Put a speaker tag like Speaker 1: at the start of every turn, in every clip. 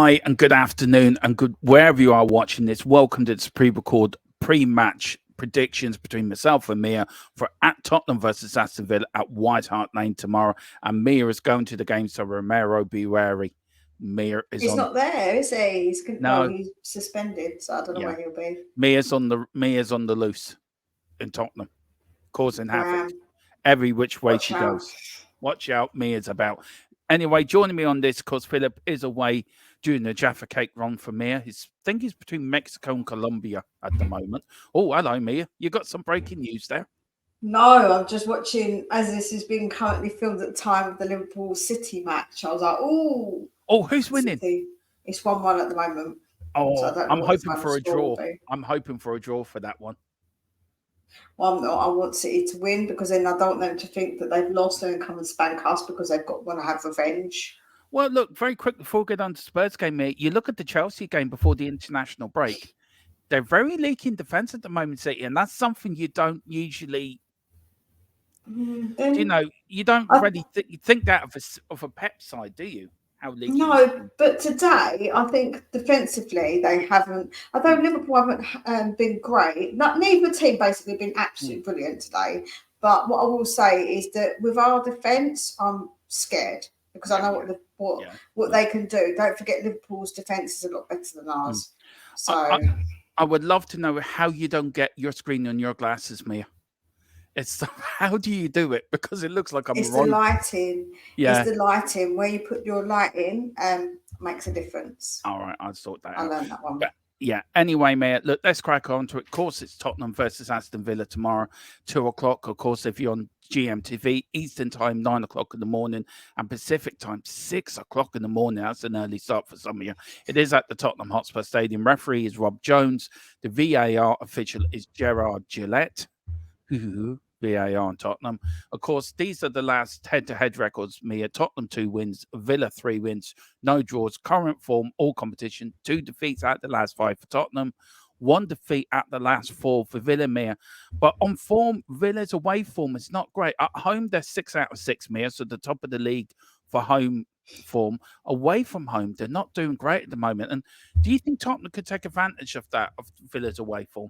Speaker 1: Hi and good afternoon and good wherever you are watching this. Welcome to this pre-record pre-match predictions between myself and Mia for at Tottenham versus Aston Villa at White Hart Lane tomorrow. And Mia is going to the game, so Romero be wary. Mia is
Speaker 2: He's
Speaker 1: on.
Speaker 2: not there, is he?
Speaker 1: No,
Speaker 2: He's suspended, so I don't know
Speaker 1: yeah.
Speaker 2: where he'll be.
Speaker 1: Mia's on the loose in Tottenham, causing havoc
Speaker 2: Graham,
Speaker 1: every which way
Speaker 2: watch
Speaker 1: she
Speaker 2: out.
Speaker 1: goes. Watch out, Mia's about. Anyway, joining me on this because Philip is away during the Jaffa Cake run for Mia. I think he's between Mexico and Colombia at the moment. Oh, hello, Mia. You got some breaking news there?
Speaker 2: No, I'm just watching as this is being currently filmed at the time of the Liverpool City match. I was like,
Speaker 1: Oh, who's winning?
Speaker 2: City. It's 1-1 at the moment. So I
Speaker 1: Oh,
Speaker 2: don't know
Speaker 1: I'm
Speaker 2: what the
Speaker 1: hoping
Speaker 2: final
Speaker 1: for a
Speaker 2: score will
Speaker 1: draw.
Speaker 2: be.
Speaker 1: I'm hoping for a draw for that one.
Speaker 2: Well, I want City to win because then I don't want them to think that they've lost and come and spank us because they've got want to have revenge.
Speaker 1: Well, look, very quick before we get on to Spurs game, mate. You look at the Chelsea game before the international break. They're very leaky in defence at the moment, City, and that's something you don't usually.
Speaker 2: Then
Speaker 1: You don't
Speaker 2: I,
Speaker 1: really think that of a Pep side, do you? How leaky you
Speaker 2: No,
Speaker 1: can.
Speaker 2: but today I think defensively they haven't. Although
Speaker 1: Mm,
Speaker 2: Liverpool haven't been great, neither team basically been
Speaker 1: mm,
Speaker 2: absolutely brilliant today. But what I will say is that with our defence, I'm scared because I
Speaker 1: yeah,
Speaker 2: know
Speaker 1: yeah, yeah,
Speaker 2: what
Speaker 1: yeah.
Speaker 2: they can do. Don't forget Liverpool's defence is a lot better than
Speaker 1: Mm.
Speaker 2: ours.
Speaker 1: I,
Speaker 2: So
Speaker 1: I I would love to know how you don't get your screen on your glasses, Mia. It's how do you do it? Because it looks like I'm
Speaker 2: it's the
Speaker 1: right.
Speaker 2: lighting. It's
Speaker 1: Yeah.
Speaker 2: the lighting where you put your light in. Makes a difference.
Speaker 1: All right, I'll sort that
Speaker 2: I
Speaker 1: out.
Speaker 2: learned that one.
Speaker 1: But yeah, anyway, mate, look, let's crack on to it. Of course, it's Tottenham versus Aston Villa tomorrow, 2 o'clock. Of course, if you're on GMTV, Eastern time, 9 o'clock in the morning, and Pacific time, 6 o'clock in the morning. That's an early start for some of you. It is at the Tottenham Hotspur Stadium. Referee is Rob Jones. The VAR official is Gerard Gillette. VAR and Tottenham. Of course, these are the last head-to-head records. Mia Tottenham 2 wins, Villa 3 wins, no draws. Current form, all competition, 2 defeats at the last 5 for Tottenham, 1 defeat at the last 4 for Villa. Mia, but on form, Villa's away form is not great. At home, they're 6 out of 6. Mia, so the top of the league for home form. Away from home, they're not doing great at the moment. And do you think Tottenham could take advantage of that of Villa's away form?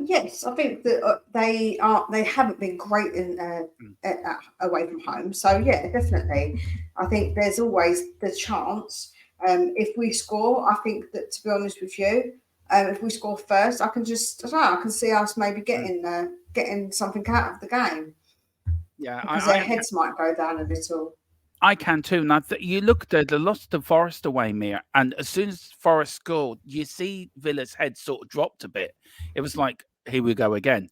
Speaker 2: Yes, I think that they haven't been great in
Speaker 1: Mm.
Speaker 2: away from home. So yeah, definitely. I think there's always the chance. If we score, I think that to be honest with you, if we score first, I don't know, I can see us maybe
Speaker 1: Mm.
Speaker 2: getting something out of the game
Speaker 1: Yeah,
Speaker 2: because their heads might go down a little.
Speaker 1: I can too. Now, you look at the lost to Forest away, Mia, and as soon as Forest scored, you see Villa's head sort of dropped a bit. It was like, here we go again.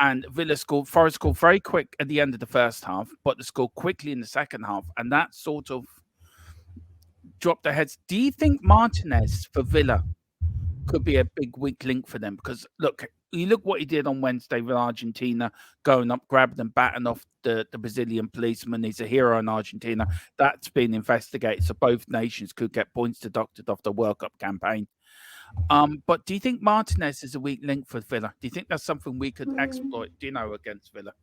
Speaker 1: And Forest scored very quick at the end of the first half, but they scored quickly in the second half, and that sort of dropped their heads. Do you think Martinez for Villa could be a big weak link for them? Because look, you look what he did on Wednesday with Argentina, going up, grabbing and batting off the Brazilian policeman. He's a hero in Argentina. That's been investigated, so both nations could get points deducted off the World Cup campaign. But do you think Martinez is a weak link for Villa? Do you think that's something we could exploit? Do you know, against Villa?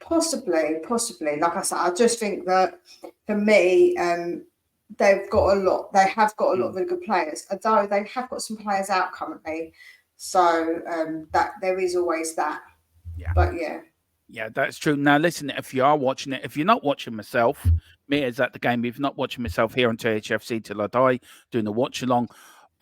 Speaker 2: Possibly. Like I said, I just think that for me, they've got a lot. They have got a lot of
Speaker 1: Mm.
Speaker 2: really good players, although they have got some players out currently. So that there is always that.
Speaker 1: Yeah.
Speaker 2: But yeah,
Speaker 1: Yeah, that's true. Now, listen, if you are watching it, if you're not watching myself, me is at the game. If you're not watching myself here on THFC till I die, doing a watch along.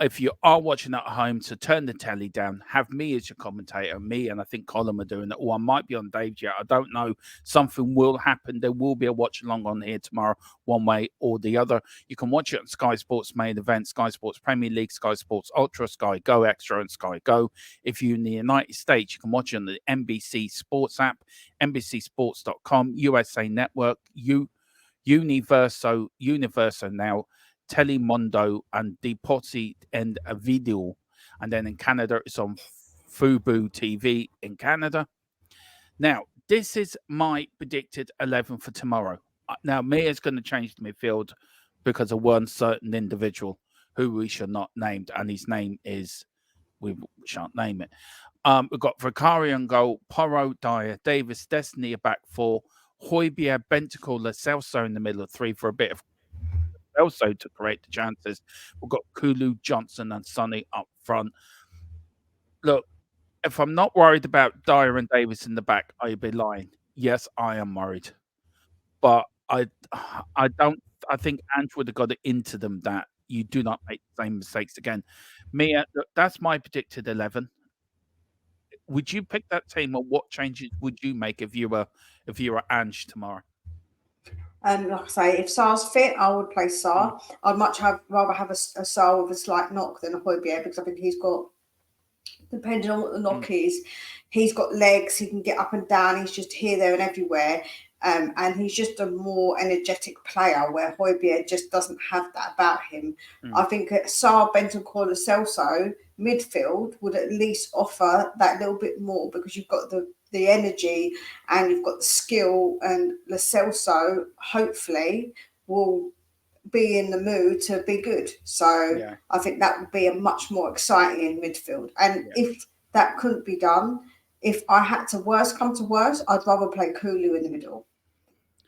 Speaker 1: If you are watching at home, so turn the telly down. Have me as your commentator, me, and I think Colin are doing it. Or I might be on Dave's yet. I don't know. Something will happen. There will be a watch along on here tomorrow, one way or the other. You can watch it on Sky Sports main event, Sky Sports Premier League, Sky Sports Ultra, Sky Go Extra, and Sky Go. If you're in the United States, you can watch it on the NBC Sports app, NBCSports.com, USA Network, Universo now, Telemundo, and Deporte and a Video. And then in Canada, it's on Fubu TV in Canada. Now, this is my predicted 11 for tomorrow. Now, Mia's going to change the midfield because of one certain individual who we shall not name, and his name is, we shan't name it. We've got Vicari on goal, Porro, Dyer, Davis, Destiny a back four, Højbjerg, Bentancur, Lo Celso in the middle of three for a bit of Celso to create the chances. We've got Kulu, Johnson, and Sonny up front. Look, if I'm not worried about Dyer and Davis in the back, I'd be lying. Yes, I am worried, but I don't. I think Ange would have got it into them that you do not make the same mistakes again. Mia, look, that's my predicted 11. Would you pick that team, or what changes would you make if you were Ange tomorrow?
Speaker 2: Like I say, if Sar's fit, I would play
Speaker 1: Mm,
Speaker 2: Sar. I'd rather have a Sar with a slight knock than a Højbjerg because I think he's got, depending on what the
Speaker 1: mm,
Speaker 2: knock is, he's got legs, he can get up and down, he's just here, there, and everywhere. And he's just a more energetic player where Højbjerg just doesn't have that about him. I
Speaker 1: mm.
Speaker 2: think Sar, Bentancur, and Celso midfield would at least offer that little bit more because you've got the energy and you've got the skill, and Lo Celso hopefully will be in the mood to be good. So
Speaker 1: Yeah,
Speaker 2: I think that would be a much more exciting midfield. And
Speaker 1: yeah.
Speaker 2: if that couldn't be done, if I had to come to worst, I'd rather play Kulu in the middle.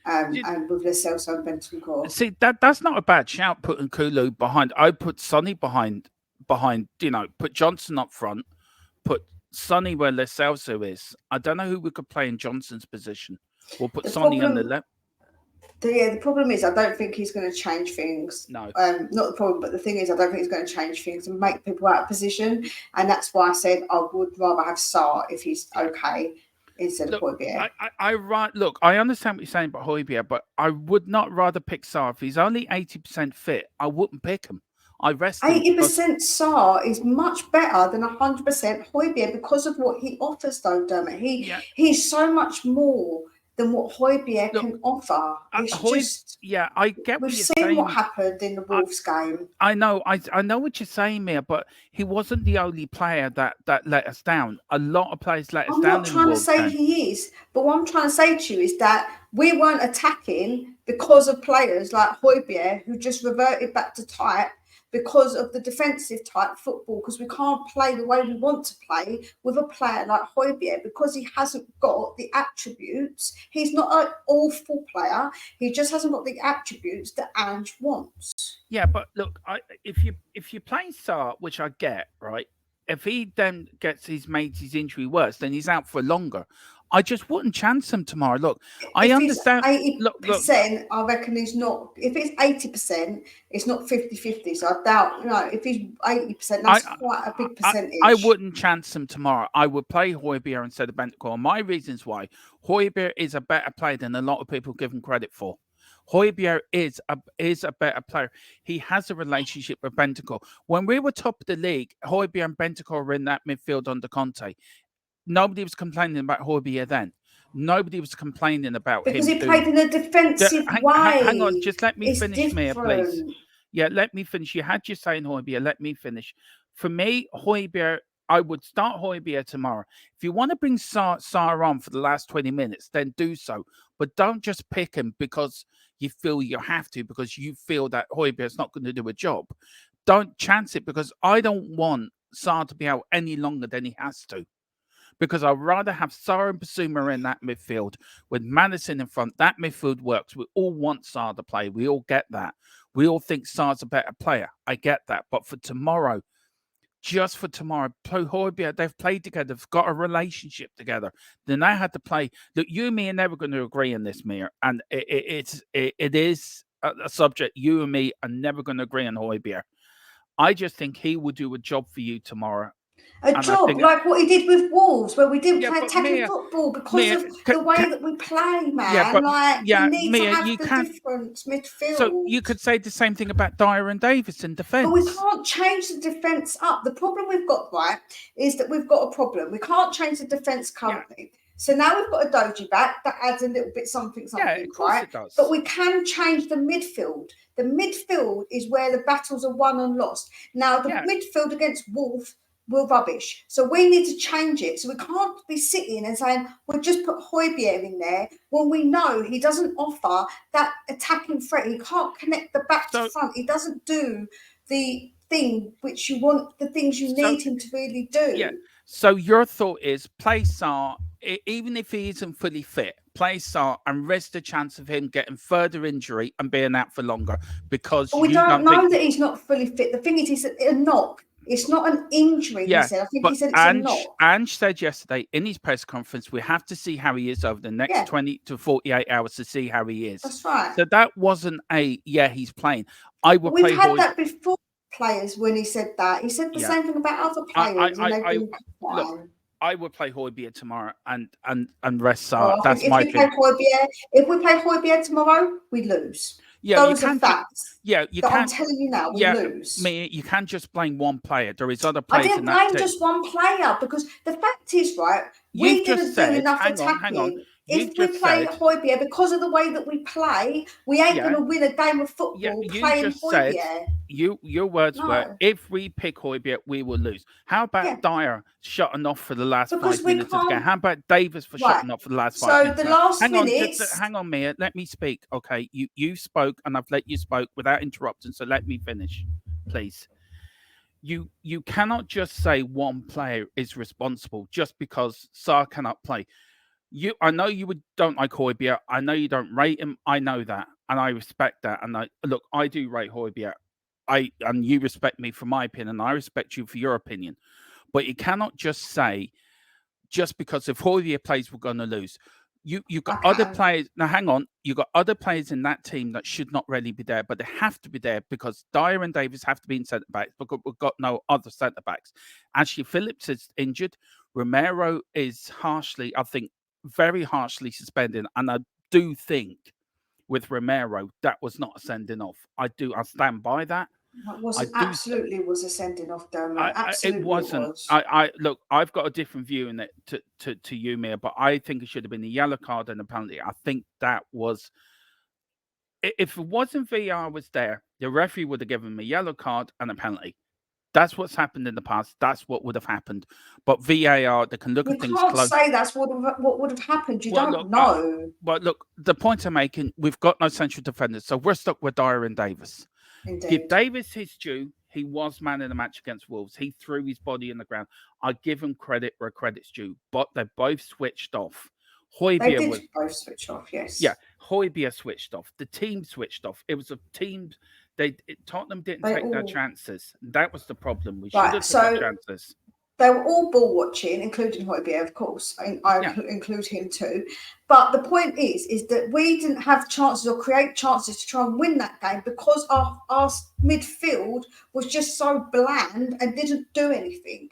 Speaker 2: And with Lo Celso and Bentancur.
Speaker 1: See, that's not a bad shout, putting Kulu behind. I put Sonny behind, put Johnson up front, put Sonny where Lo Celso is. I don't know who we could play in Johnson's position. We'll put
Speaker 2: The
Speaker 1: Sonny on the
Speaker 2: problem
Speaker 1: left.
Speaker 2: the problem is I don't think he's going to change things.
Speaker 1: No.
Speaker 2: Not the problem, but the thing is I don't think he's going to change things and make people out of position. And that's why I said I would rather have Sar if he's okay instead of
Speaker 1: Look,
Speaker 2: Højbjerg.
Speaker 1: look, I understand what you're saying about Højbjerg, but I would not rather pick Sar. If he's only 80% fit, I wouldn't pick him. I rest him because
Speaker 2: 80% Sar is much better than 100% Højbjerg because of what he offers, though, Dermot.
Speaker 1: yeah,
Speaker 2: He's so much more than what Højbjerg
Speaker 1: look,
Speaker 2: can offer. It's just
Speaker 1: yeah, I get
Speaker 2: we've
Speaker 1: what you're
Speaker 2: seen what
Speaker 1: saying.
Speaker 2: happened in the
Speaker 1: I,
Speaker 2: Wolves game.
Speaker 1: I know, I know what you're saying, Mia, but he wasn't the only player that let us down. A lot of players let us
Speaker 2: I'm
Speaker 1: down
Speaker 2: not
Speaker 1: in the
Speaker 2: trying to
Speaker 1: Wolves
Speaker 2: say
Speaker 1: game.
Speaker 2: he is, but what I'm trying to say to you is that we weren't attacking because of players like Højbjerg who just reverted back to type because of the defensive type football, because we can't play the way we want to play with a player like Højbjerg because he hasn't got the attributes. He's not an awful player. He just hasn't got the attributes that Ange wants.
Speaker 1: Yeah, but look, if you play Sar, which I get, right? If he then made his injury worse, then he's out for longer. I just wouldn't chance him tomorrow. Look, I
Speaker 2: If it's
Speaker 1: understand. Look,
Speaker 2: 80%, I reckon he's not. If it's 80%, it's not 50-50. So I doubt, if he's 80%,
Speaker 1: I,
Speaker 2: that's quite a big
Speaker 1: I
Speaker 2: percentage.
Speaker 1: wouldn't chance him tomorrow. I would play Højbjerg instead of Bentancur. My reasons why: Højbjerg is a better player than a lot of people give him credit for. Højbjerg is a better player. He has a relationship with Bentancur. When we were top of the league, Højbjerg and Bentancur were in that midfield under Conte. Nobody was complaining about Højbjerg then. Nobody was complaining about
Speaker 2: Because
Speaker 1: him
Speaker 2: he
Speaker 1: doing.
Speaker 2: played in a defensive way.
Speaker 1: Hang on, just let me
Speaker 2: It's
Speaker 1: finish, Mia, please.
Speaker 2: different.
Speaker 1: Yeah, let me finish. You had your say in Højbjerg. Let me finish. For me, Højbjerg, I would start Højbjerg tomorrow. If you want to bring Sar on for the last 20 minutes, then do so. But don't just pick him because you feel you have to, because you feel that Højbjerg's not going to do a job. Don't chance it, because I don't want Sar to be out any longer than he has to. Because I'd rather have Sar and Basuma in that midfield with Madison in front. That midfield works. We all want Sar to play. We all get that. We all think Sar's a better player. I get that. But for tomorrow, just for tomorrow, Højbjerg, they've played together. They've got a relationship together. Then they had to play. Look, you and me are never going to agree on this, Mia. And it is a subject you and me are never going to agree on Højbjerg. I just think he will do a job for you tomorrow.
Speaker 2: A job like what he did with Wolves, where we didn't play attacking football because of the way that we play, man.
Speaker 1: Yeah, but
Speaker 2: we need to have the different midfield.
Speaker 1: So you could say the same thing about Dyer and Davis in defence.
Speaker 2: But we can't change the defence up. The problem we've got, right, is that we've got a problem. We can't change the defence currently. Yeah. So now we've got a Doji back that adds a little bit something,
Speaker 1: yeah, of course
Speaker 2: right?
Speaker 1: It does.
Speaker 2: But we can change the midfield. The midfield is where the battles are won and lost. Now the midfield against Wolves will rubbish. So we need to change it. So we can't be sitting and saying, we'll just put Højbjerg in there when we know he doesn't offer that attacking threat. He can't connect the back to front. He doesn't do the thing which you want, the things you need him to really do.
Speaker 1: Yeah. So your thought is play Sar even if he isn't fully fit, play Sar and rest the chance of him getting further injury and being out for longer because
Speaker 2: But we
Speaker 1: you
Speaker 2: don't
Speaker 1: don't think.
Speaker 2: know that he's not fully fit. The thing is, he's a knock. It's not an injury, he
Speaker 1: Yeah,
Speaker 2: said. I think he
Speaker 1: but
Speaker 2: said it's a knock.
Speaker 1: Ange said yesterday in his press conference, we have to see how he is over the next
Speaker 2: Yeah,
Speaker 1: 20 to 48 hours to see how he is.
Speaker 2: that's right.
Speaker 1: So that wasn't he's playing. I
Speaker 2: But
Speaker 1: would
Speaker 2: we've
Speaker 1: play
Speaker 2: had
Speaker 1: Hoy.
Speaker 2: that before, players, when he said that. He said the
Speaker 1: Yeah,
Speaker 2: same thing about other players, and they've
Speaker 1: I
Speaker 2: been
Speaker 1: look.
Speaker 2: fine.
Speaker 1: I would play Hoybier tomorrow and rest Sar.
Speaker 2: Well, I think
Speaker 1: That's
Speaker 2: if
Speaker 1: my
Speaker 2: we play
Speaker 1: opinion.
Speaker 2: Højbjerg, tomorrow, we lose.
Speaker 1: Yeah, you
Speaker 2: Those are
Speaker 1: can't.
Speaker 2: facts
Speaker 1: You
Speaker 2: that I'm
Speaker 1: can't.
Speaker 2: telling you now. We
Speaker 1: Yeah,
Speaker 2: lose.
Speaker 1: me. You can't just blame one player. There is other
Speaker 2: I
Speaker 1: players in
Speaker 2: didn't
Speaker 1: that
Speaker 2: blame
Speaker 1: team.
Speaker 2: just one player because the fact is, right,
Speaker 1: You've
Speaker 2: we
Speaker 1: just
Speaker 2: didn't do
Speaker 1: said,
Speaker 2: enough
Speaker 1: hang on.
Speaker 2: attacking.
Speaker 1: You've
Speaker 2: If we
Speaker 1: just
Speaker 2: play
Speaker 1: said,
Speaker 2: Højbjerg, because of the way that we play, we ain't going
Speaker 1: yeah,
Speaker 2: to win a game of
Speaker 1: yeah.
Speaker 2: football
Speaker 1: You
Speaker 2: playing
Speaker 1: just said,
Speaker 2: Højbjerg.
Speaker 1: your words were,
Speaker 2: No.
Speaker 1: if we pick Hoybier, we will lose. How
Speaker 2: Yeah,
Speaker 1: about Dyer shutting off for the last
Speaker 2: because
Speaker 1: 5
Speaker 2: we
Speaker 1: minutes of the game?
Speaker 2: can't.
Speaker 1: How about Davis for
Speaker 2: Right.
Speaker 1: shutting off for the last 5
Speaker 2: So
Speaker 1: minutes?
Speaker 2: the last
Speaker 1: Hang on,
Speaker 2: minutes.
Speaker 1: hang on, Mia. Let me speak. Okay, you spoke, and I've let you spoke without interrupting. So let me finish, please. You cannot just say one player is responsible just because Sar cannot play. I know you don't like Højbjerg. I know you don't rate him. I know that, and I respect that. And I do rate Højbjerg. And you respect me for my opinion. I respect you for your opinion. But you cannot just say just because if Højbjerg plays, we're going to lose. You got other
Speaker 2: Okay.
Speaker 1: players. Now, hang on. You got other players in that team that should not really be there, but they have to be there because Dyer and Davis have to be in centre backs. Because we've got no other centre backs. Ashley Phillips is injured. Romero is I think, very harshly suspended, and I do think with Romero that was not a sending off. I stand by that.
Speaker 2: That
Speaker 1: I
Speaker 2: was
Speaker 1: do.
Speaker 2: was a sending off, Dermot.
Speaker 1: It
Speaker 2: Absolutely, it
Speaker 1: wasn't.
Speaker 2: was.
Speaker 1: I look. I've got a different view in it to you, Mia. But I think it should have been a yellow card and a penalty. I think that was. If it wasn't VAR was there, the referee would have given him a yellow card and a penalty. That's what's happened in the past. That's what would have happened. But VAR, they can look
Speaker 2: You
Speaker 1: at things
Speaker 2: can't
Speaker 1: close.
Speaker 2: say that's what would have happened. You
Speaker 1: Well,
Speaker 2: don't know.
Speaker 1: look. The point I'm making, we've got no central defenders, so we're stuck with Dyer and Davis. Give
Speaker 2: Indeed.
Speaker 1: Davis his due. He was man in the match against Wolves. He threw his body in the ground. I give him credit where credit's due, but they both switched off.
Speaker 2: They
Speaker 1: Højbjerg
Speaker 2: did
Speaker 1: was,
Speaker 2: both switch off, yes.
Speaker 1: yeah, Højbjerg switched off. The team switched off. It was a team. Tottenham didn't
Speaker 2: They
Speaker 1: take their
Speaker 2: all
Speaker 1: chances. That was the problem. We should
Speaker 2: right.
Speaker 1: have took our
Speaker 2: So
Speaker 1: chances.
Speaker 2: they were all ball watching, including Højbjerg, of course. I
Speaker 1: Yeah.
Speaker 2: include him too. But the point is that we didn't have chances or create chances to try and win that game because our midfield was just so bland and didn't do anything.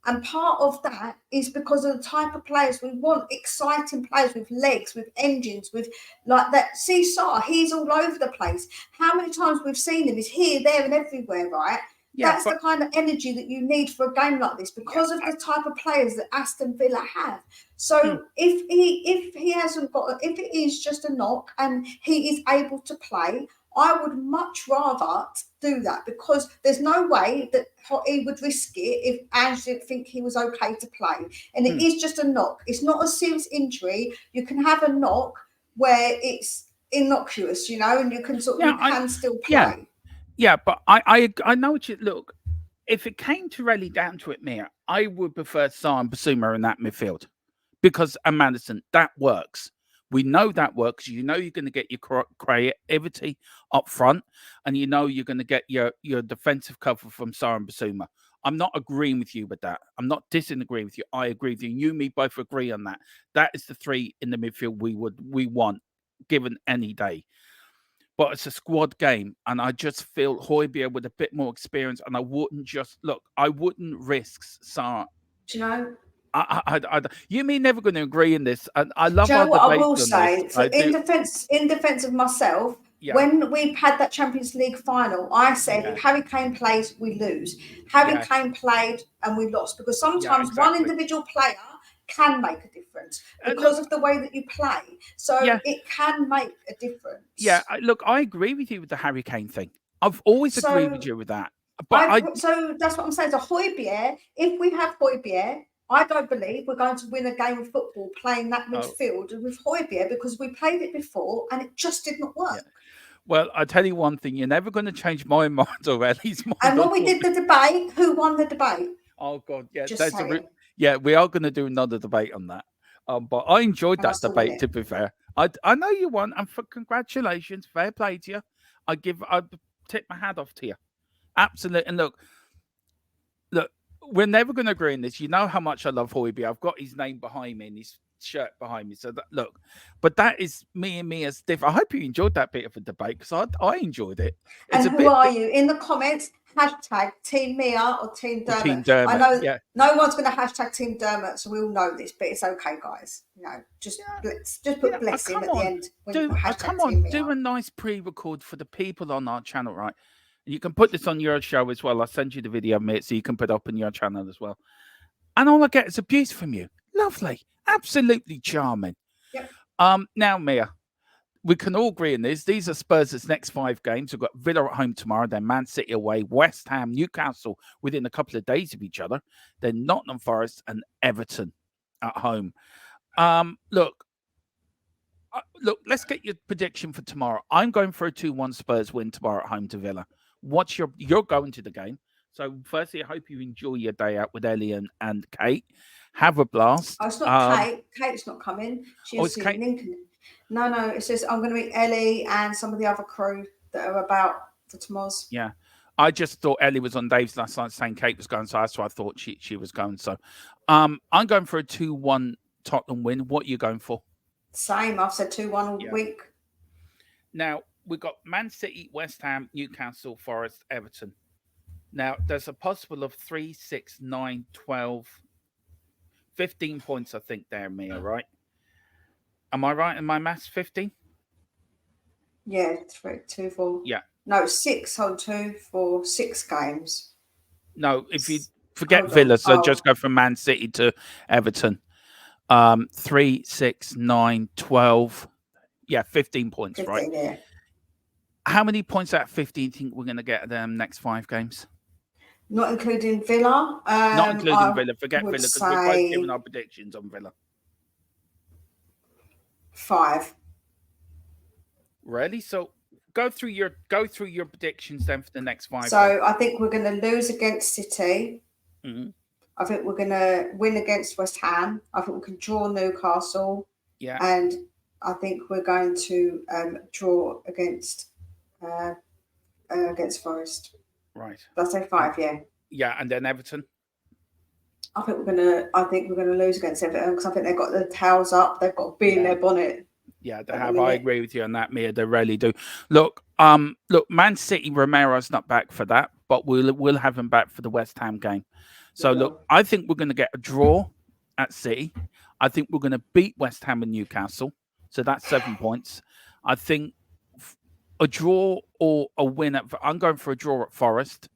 Speaker 2: And part of that is because of the type of players we want, exciting players with legs, with engines, with like that. See, Sar, he's all over the place. How many times we've seen him? He's here, there, and everywhere, right?
Speaker 1: Yeah,
Speaker 2: That's
Speaker 1: but
Speaker 2: the kind of energy that you need for a game like this because of the type of players that Aston Villa have. So if he hasn't got, if it is just a knock and he is able to play, I would much rather do that because there's no way that he would risk it if Ange didn't think he was okay to play. And it is just a knock. It's not a serious injury. You can have a knock where it's innocuous, and you can you can still play.
Speaker 1: Yeah, but I know what you look. If it came to really down to it, Mia, I would prefer Sar and Basuma in that midfield because and Madison that works. We know that works. You know you're going to get your creativity up front, and you know you're going to get your defensive cover from Sar and Basuma. I'm not agreeing with you with that. I'm not disagreeing with you. I agree with you. You and me both agree on that. That is the three in the midfield we want, given any day. But it's a squad game, and I just feel Højbjerg with a bit more experience, and I wouldn't risk Sar.
Speaker 2: Do you know?
Speaker 1: You mean never going to agree in this, and I love
Speaker 2: Do you know
Speaker 1: our
Speaker 2: what I
Speaker 1: debates
Speaker 2: will
Speaker 1: on
Speaker 2: say?
Speaker 1: this.
Speaker 2: For in defense of myself, when we've had that Champions League final, I said if Harry Kane plays, we lose. Harry Kane played and we lost because sometimes one individual player can make a difference because of the way that you play. So it can make a difference.
Speaker 1: Yeah, I agree with you with the Harry Kane thing. I've always agreed with you with that. But
Speaker 2: so that's what I'm saying. So Højbjerg, if we have Højbjerg, I don't believe we're going to win a game of football playing that midfield with Højbjerg because we played it before and it just didn't work.
Speaker 1: Yeah. Well, I tell you one thing: you're never going to change my mind or Ellie's mind.
Speaker 2: And when we did the debate, who won the debate?
Speaker 1: Oh God, yeah,
Speaker 2: just saying.
Speaker 1: We are going to do another debate on that. But I enjoyed
Speaker 2: and I
Speaker 1: that
Speaker 2: still win
Speaker 1: debate.
Speaker 2: it.
Speaker 1: To be fair, I know you won, and for congratulations, fair play to you. I tip my hat off to you. Absolutely. And look, we're never going to agree on this. You know how much I love Hoiby. I've got his name behind me and his shirt behind me. So look, but that is me and me as different. I hope you enjoyed that bit of a debate because I enjoyed it. It's
Speaker 2: And
Speaker 1: a
Speaker 2: who
Speaker 1: bit
Speaker 2: are you? In the comments, hashtag Team Mia or Team
Speaker 1: for Team
Speaker 2: Dermot. I
Speaker 1: Dermot.
Speaker 2: know
Speaker 1: Yeah,
Speaker 2: no one's going to hashtag Team Dermot, so we all know this, but it's okay, guys. Just
Speaker 1: yeah,
Speaker 2: just
Speaker 1: yeah.
Speaker 2: put bless him
Speaker 1: Come
Speaker 2: at the
Speaker 1: on,
Speaker 2: end when you put hashtag
Speaker 1: come
Speaker 2: Team
Speaker 1: on,
Speaker 2: Mia.
Speaker 1: do a nice pre-record for the people on our channel, right? You can put this on your show as well. I'll send you the video, mate, so you can put it up on your channel as well. And all I get is abuse from you. Lovely, absolutely charming.
Speaker 2: Yep.
Speaker 1: Now, Mia, we can all agree on this. These are Spurs' next 5 games. We've got Villa at home tomorrow, then Man City away, West Ham, Newcastle within a couple of days of each other, then Nottingham Forest and Everton at home. Look, let's get your prediction for tomorrow. I'm going for a 2-1 Spurs win tomorrow at home to Villa. You're going to the game. So firstly, I hope you enjoy your day out with Ellie and Kate. Have a blast.
Speaker 2: Oh, it's not Kate. Kate's not coming. She's in
Speaker 1: Kate?
Speaker 2: Lincoln. No, it says I'm going to meet Ellie and some of the other crew that are about for tomorrow's.
Speaker 1: Yeah. I just thought Ellie was on Dave's last night saying Kate was going, so that's why I thought she was going. So I'm going for a 2-1 Tottenham win. What are you going for?
Speaker 2: Same. I've said 2-1 all week.
Speaker 1: Now, we've got Man City, West Ham, Newcastle, Forest, Everton. Now, there's a possible of 3, 6, 9, 12, 15 points, I think, there, Mia, right? Am I right in my maths? 15?
Speaker 2: Yeah, 3, 2, 4.
Speaker 1: Yeah.
Speaker 2: No, 6 on 2 for 6 games.
Speaker 1: No, if you forget Villa, so just go from Man City to Everton. 3, 6, 9, 12. Yeah, 15 points,
Speaker 2: 15,
Speaker 1: right?
Speaker 2: Yeah.
Speaker 1: How many points out of 15 do you think we're going to get at them next 5 games?
Speaker 2: Not including Villa.
Speaker 1: Not including Villa. Forget Villa because we're both giving our predictions on Villa.
Speaker 2: 5.
Speaker 1: Really? So go through your predictions then for the next 5
Speaker 2: So
Speaker 1: games.
Speaker 2: I think we're going to lose against City.
Speaker 1: Mm-hmm.
Speaker 2: I think we're going to win against West Ham. I think we can draw Newcastle.
Speaker 1: Yeah.
Speaker 2: And I think we're going to draw against Forest.
Speaker 1: Right.
Speaker 2: Did I say 5? Yeah.
Speaker 1: Yeah, and then Everton.
Speaker 2: I think we're gonna lose against Everton because I think they've got the towels up. They've got a bee in their bonnet.
Speaker 1: Yeah, they have. I agree with you on that, Mia. They really do. Look, Man City, Romero's not back for that, but we'll have him back for the West Ham game. So look, I think we're going to get a draw at City. I think we're going to beat West Ham and Newcastle. So that's 7 points. I think a draw or a win I'm going for a draw at Forest.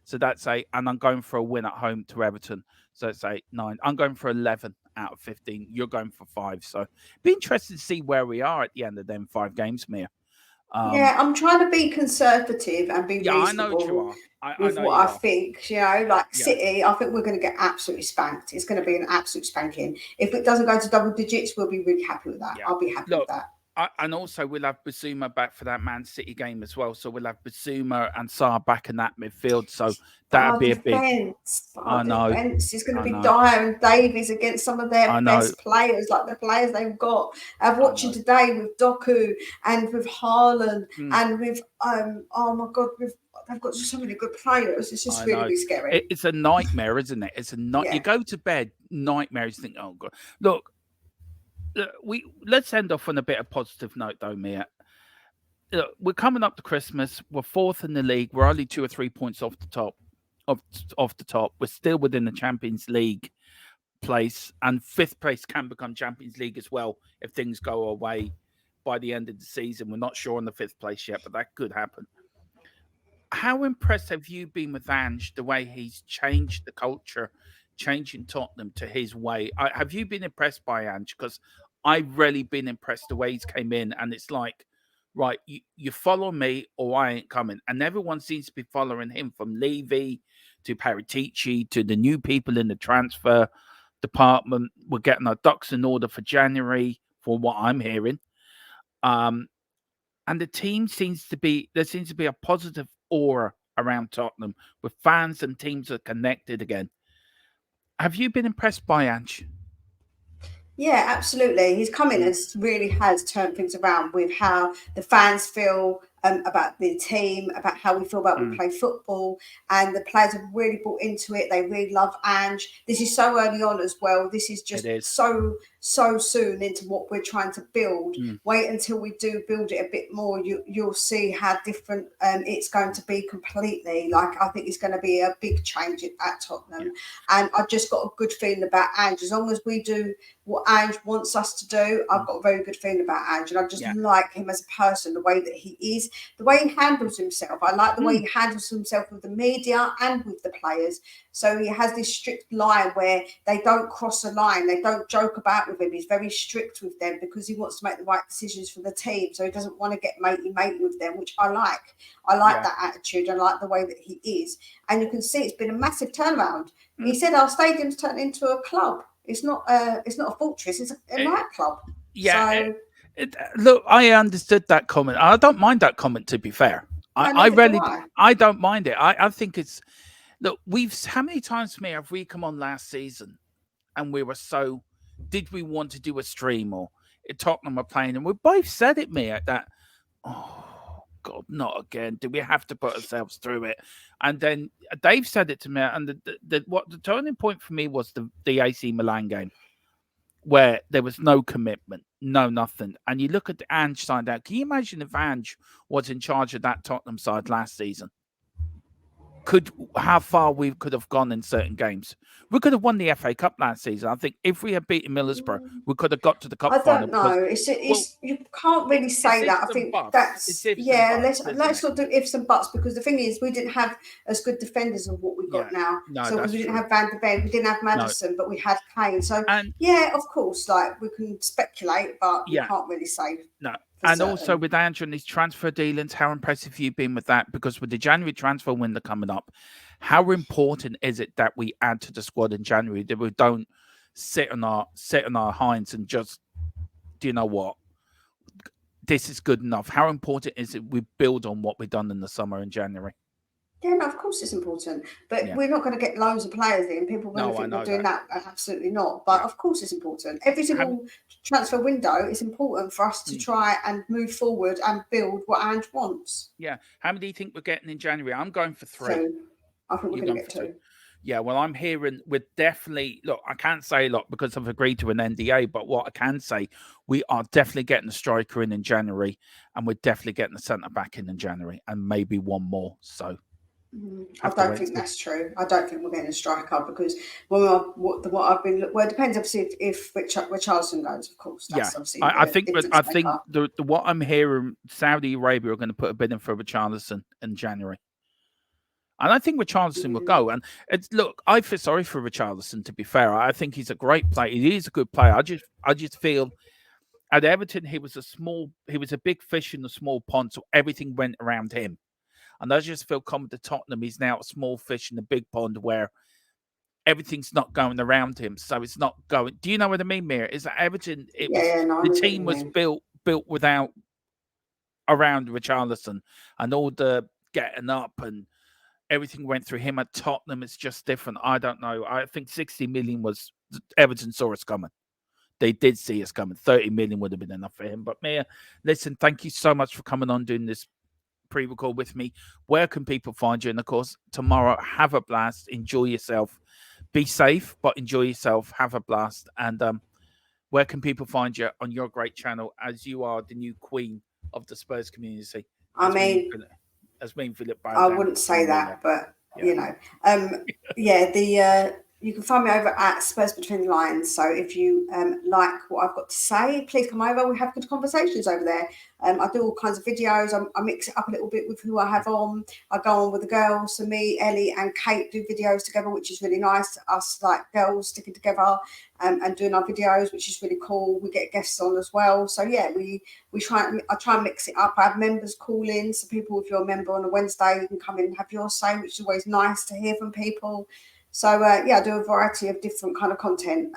Speaker 1: So that's 8, and I'm going for a win at home to Everton. So it's 8, 9. I'm going for 11 out of 15. You're going for 5. So be interested to see where we are at the end of them 5 games, Mia.
Speaker 2: Yeah, I'm trying to be conservative and be reasonable.
Speaker 1: I know you are.
Speaker 2: With what I think, City, I think we're going to get absolutely spanked. It's going to be an absolute spanking. If it doesn't go to double digits, we'll be really happy with that. I'll be happy with that.
Speaker 1: And also, we'll have Basuma back for that Man City game as well. So we'll have Basuma and Sarr back in that midfield. So that'd be a big.
Speaker 2: I know. It's going to be Dyer and Davies against some of their best players, like the players they've got. I'm watching today with Doku and with Haaland and with oh my God, they've got so many good players. It's just really scary.
Speaker 1: It's a nightmare, isn't it? It's a You go to bed, nightmares. You think, oh God, look. Let's end off on a bit of positive note, though, Mia. We're coming up to Christmas. We're 4th in the league. We're only 2 or 3 points off the top. Off the top, we're still within the Champions League place, and 5th place can become Champions League as well if things go away by the end of the season. We're not sure on the 5th place yet, but that could happen. How impressed have you been with Ange, the way he's changed the culture, changing Tottenham to his way? Have you been impressed by Ange? Because I've really been impressed the way he's came in, and it's like, right, you follow me or I ain't coming. And everyone seems to be following him, from Levy to Paratici to the new people in the transfer department. We're getting our ducks in order for January, for what I'm hearing. And the team seems to be a positive aura around Tottenham, with fans and teams are connected again. Have you been impressed by Ange?
Speaker 2: Yeah, absolutely. His coming really has turned things around with how the fans feel about the team, about how we feel about we
Speaker 1: Mm,
Speaker 2: play football, and the players have really bought into it. They really love Ange. This is so early on as well. This is
Speaker 1: it
Speaker 2: just
Speaker 1: is.
Speaker 2: so soon into what we're trying to build.
Speaker 1: Mm,
Speaker 2: Wait until we do build it a bit more. You'll see how different it's going to be completely. Like I think it's going to be a big change at
Speaker 1: yeah,
Speaker 2: Tottenham, and I've just got a good feeling about Ange. As long as we do what Ange wants us to do, I've
Speaker 1: mm,
Speaker 2: got a very good feeling about Ange, and I just
Speaker 1: yeah.
Speaker 2: like him as a person, the way that he is, the way he handles himself. I like the way
Speaker 1: Mm,
Speaker 2: he handles himself with the media and with the players. So he has this strict line where they don't cross a line, they don't joke about with him. He's very strict with them because he wants to make the right decisions for the team. So he doesn't want to get matey with them, which I like. I like
Speaker 1: yeah.
Speaker 2: that attitude. I like the way that he is, and you can see it's been a massive turnaround. He
Speaker 1: Mm,
Speaker 2: said our stadium's turned into a club. It's not a fortress. It's a
Speaker 1: eh,
Speaker 2: nightclub.
Speaker 1: yeah.
Speaker 2: So
Speaker 1: Look, I understood that comment. I don't mind that comment. To be fair,
Speaker 2: no,
Speaker 1: I
Speaker 2: neither do
Speaker 1: really,
Speaker 2: I.
Speaker 1: I don't mind it. I think it's look. How many times, me have we come on last season and we were so? Did we want to do a stream or Tottenham are playing? And we both said it, me at that. Oh God, not again! Do we have to put ourselves through it? And then Dave said it to me, and the turning point for me was the AC Milan game where there was no commitment, no nothing. And you look at the Ange side out. Can you imagine if Ange was in charge of that Tottenham side last season? How far we could have gone in certain games? We could have won the FA Cup last season. I think if we had beaten Middlesbrough, we could have got to the cup
Speaker 2: I
Speaker 1: final
Speaker 2: don't
Speaker 1: because,
Speaker 2: know.
Speaker 1: well,
Speaker 2: It's you can't really
Speaker 1: it's
Speaker 2: say that. I
Speaker 1: ifs and
Speaker 2: think
Speaker 1: buts. It's
Speaker 2: that's
Speaker 1: ifs and
Speaker 2: yeah.
Speaker 1: buts, isn't
Speaker 2: Let's
Speaker 1: it?
Speaker 2: not do ifs and buts because the thing is we didn't have as good defenders as what we
Speaker 1: Yeah,
Speaker 2: got now.
Speaker 1: no,
Speaker 2: So because
Speaker 1: that's
Speaker 2: we didn't
Speaker 1: true.
Speaker 2: have Van de Ven, we didn't have
Speaker 1: No,
Speaker 2: Madison, but we had Kane. So
Speaker 1: and
Speaker 2: yeah, of course, like we can speculate, but you
Speaker 1: yeah,
Speaker 2: can't really say
Speaker 1: no.
Speaker 2: for
Speaker 1: And also
Speaker 2: certain.
Speaker 1: with Andrew and his transfer dealings, how impressive you've been with that? Because with the January transfer window coming up, how important is it that we add to the squad in January, that we don't sit on our hinds and just, do you know what? This is good enough. How important is it we build on what we've done in the summer in January?
Speaker 2: Yeah, no, of course it's important, but
Speaker 1: Yeah.
Speaker 2: we're not going to get loads of players in. People are going to
Speaker 1: No, I
Speaker 2: think we're
Speaker 1: know
Speaker 2: doing
Speaker 1: that.
Speaker 2: that. Absolutely not. But
Speaker 1: Yeah.
Speaker 2: of course it's important. Every
Speaker 1: How,
Speaker 2: single transfer window is important for us to
Speaker 1: mm,
Speaker 2: try and move forward and build what Ange wants.
Speaker 1: yeah. How many do you think we're getting in January? I'm going for three.
Speaker 2: So I think we're
Speaker 1: You're
Speaker 2: going to
Speaker 1: going
Speaker 2: get
Speaker 1: for two.
Speaker 2: two.
Speaker 1: Yeah, well, I'm hearing we're definitely look. I can't say a lot because I've agreed to an NDA, but what I can say, we are definitely getting the striker in January, and we're definitely getting the centre back in January, and maybe one more. So
Speaker 2: I
Speaker 1: have to
Speaker 2: don't
Speaker 1: wait and
Speaker 2: think
Speaker 1: see.
Speaker 2: that's true. I don't think we're getting a striker because when we are, what I've been well, it depends obviously if Richarlison goes, of course.
Speaker 1: Yeah,
Speaker 2: That's obviously
Speaker 1: I
Speaker 2: the
Speaker 1: think, but
Speaker 2: difference
Speaker 1: I think
Speaker 2: maker.
Speaker 1: the what I'm hearing, Saudi Arabia are going to put a bid in for Richarlison in January. And I think Richarlison will
Speaker 2: Mm.
Speaker 1: go. And it's look, I feel sorry for Richarlison. To be fair, I think he's a great player. He is a good player. I just feel at Everton he was a big fish in a small pond, so everything went around him. And I just feel coming to Tottenham, he's now a small fish in a big pond where everything's not going around him, so it's not going. Do you know what I mean, Mira? Is that Everton? It
Speaker 2: Yeah,
Speaker 1: was
Speaker 2: yeah, no, I
Speaker 1: the
Speaker 2: know what you
Speaker 1: team was
Speaker 2: mean.
Speaker 1: built without around Richarlison, and all the getting up and everything went through him. At Tottenham, it's just different. I don't know. I think 60 million was Everton saw us coming. They did see us coming. 30 million would have been enough for him. But Mia, listen, thank you so much for coming on doing this pre-record with me. Where can people find you? And of course, tomorrow, have a blast. Enjoy yourself. Be safe, but enjoy yourself. Have a blast. And where can people find you on your great channel as you are the new queen of the Spurs community?
Speaker 2: I mean,
Speaker 1: As me and Philip bow
Speaker 2: I
Speaker 1: down
Speaker 2: wouldn't
Speaker 1: in
Speaker 2: say
Speaker 1: the
Speaker 2: that, but
Speaker 1: yeah.
Speaker 2: you know, yeah, the you can find me over at Spurs Between the Lines. So if you like what I've got to say, please come over. We have good conversations over there. I do all kinds of videos. I mix it up a little bit with who I have on. I go on with the girls. So me, Ellie, and Kate do videos together, which is really nice. Us like girls sticking together and doing our videos, which is really cool. We get guests on as well. So yeah, I try and mix it up. I have members call in, so people, if you're a member on a Wednesday, you can come in and have your say, which is always nice to hear from people. So yeah, I do a variety of different kind of content.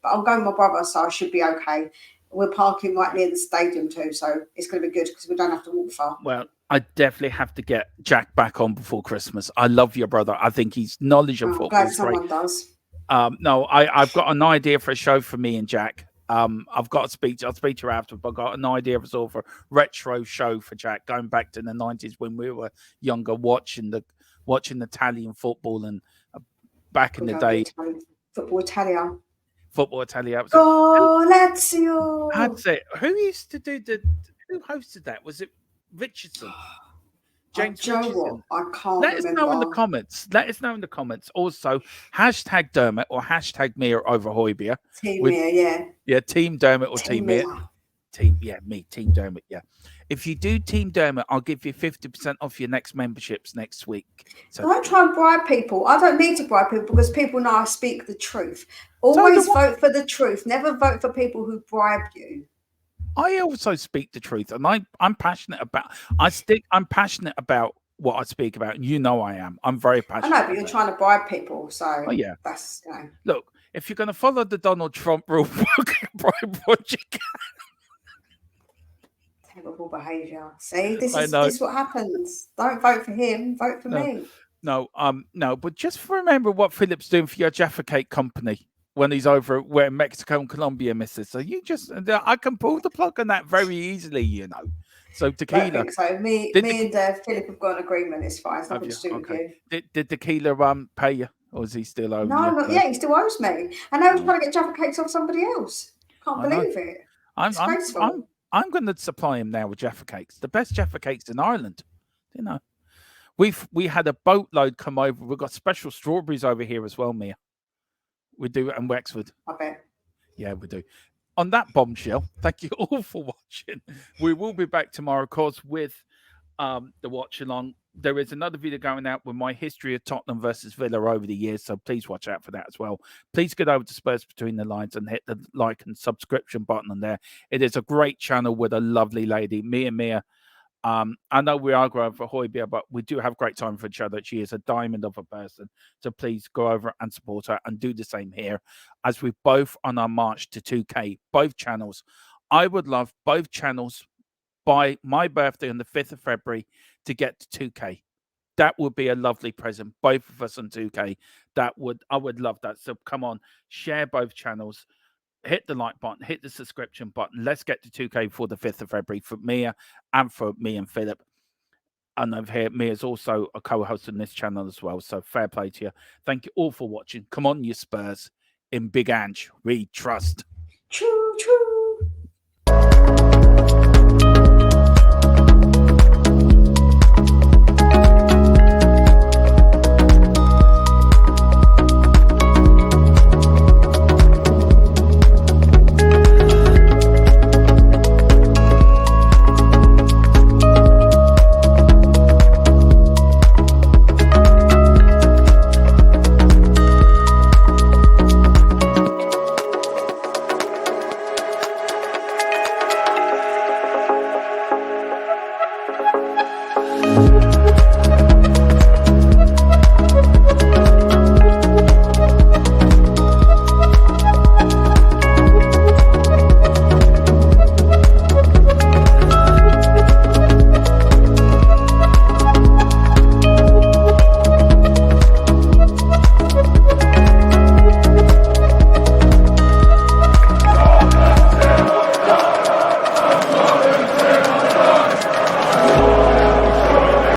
Speaker 2: But I'm going with my brother, so I should be okay. We're parking right near the stadium too, so it's going to be good because we don't have to walk far.
Speaker 1: Well, I definitely have to get Jack back on before Christmas. I love your brother. I think his knowledge of
Speaker 2: I'm
Speaker 1: football
Speaker 2: glad
Speaker 1: is great.
Speaker 2: someone does.
Speaker 1: No, I've got an idea for a show for me and Jack. I've got to speak. I'll speak to her after. But I got an idea of sort of a retro show for Jack, going back to the 90s when we were younger, watching Italian football and back in
Speaker 2: Good
Speaker 1: the
Speaker 2: old
Speaker 1: day,
Speaker 2: Italian football Italia.
Speaker 1: football Italia. Who
Speaker 2: Go
Speaker 1: had
Speaker 2: Lazio.
Speaker 1: it? Who used to do the? Who hosted that? Was it Richardson? James
Speaker 2: Do you know
Speaker 1: Richardson.
Speaker 2: what? I can't
Speaker 1: Let us know in the
Speaker 2: remember.
Speaker 1: comments. Let us know in the comments. Also, hashtag Dermot or hashtag Mia over Hoybia.
Speaker 2: Team
Speaker 1: With
Speaker 2: Mia, yeah.
Speaker 1: Team Dermot or
Speaker 2: Team
Speaker 1: Team Mia.
Speaker 2: Mia.
Speaker 1: Team Dermot, yeah. If you do Team Dermot, I'll give you 50% off your next memberships next week. So
Speaker 2: Don't try and bribe people. I don't need to bribe people because people know I speak the truth. Always vote for the truth. Never vote for people who bribe you.
Speaker 1: I also speak the truth, and I'm passionate about. I'm passionate about what I speak about, and you know I am. I'm very
Speaker 2: I
Speaker 1: passionate.
Speaker 2: know, but you're trying to bribe people, so
Speaker 1: yeah,
Speaker 2: that's you know.
Speaker 1: Look, if you're going to follow the Donald Trump rule book, bribe what you can.
Speaker 2: Terrible behaviour. See, this
Speaker 1: I
Speaker 2: is
Speaker 1: know.
Speaker 2: this is what happens. Don't vote for him. Vote for me.
Speaker 1: No. But just remember what Philip's doing for your Jaffa Cake company when he's over where Mexico and Colombia misses. So I can pull the plug on that very easily, you know. So tequila.
Speaker 2: I don't think so. Me and Philip have got an agreement. It's fine. It's nothing to do with you.
Speaker 1: Did tequila pay you, or is he still over?
Speaker 2: No, not yet. He still owes me. And now he's trying to get Jaffa Cakes off somebody else. Can't believe it.
Speaker 1: I'm going to supply him now with Jaffa Cakes, the best Jaffa Cakes in Ireland. You know, we had a boatload come over. We've got special strawberries over here as well, Mia. We do, and Wexford.
Speaker 2: I bet.
Speaker 1: Yeah, we do. On that bombshell, thank you all for watching. We will be back tomorrow, of course, with the watch along. There is another video going out with my history of Tottenham versus Villa over the years, so please watch out for that as well. Please get over to Spurs Between the Lines and hit the like and subscription button on there. It is a great channel with a lovely lady, Mia. I know we are growing for Hoybia, but we do have great time for each other. She is a diamond of a person. So please go over and support her and do the same here as we both on our march to 2K, both channels. I would love both channels by my birthday on the 5th of February to get to 2K. That would be a lovely present. Both of us on 2K. I would love that. So come on, share both channels. Hit the like button, hit the subscription button. Let's get to 2K for the 5th of February for Mia and for me and Philip. And over here, Mia's also a co-host on this channel as well. So fair play to you. Thank you all for watching. Come on, you Spurs. In Big Ange, we trust.
Speaker 2: True.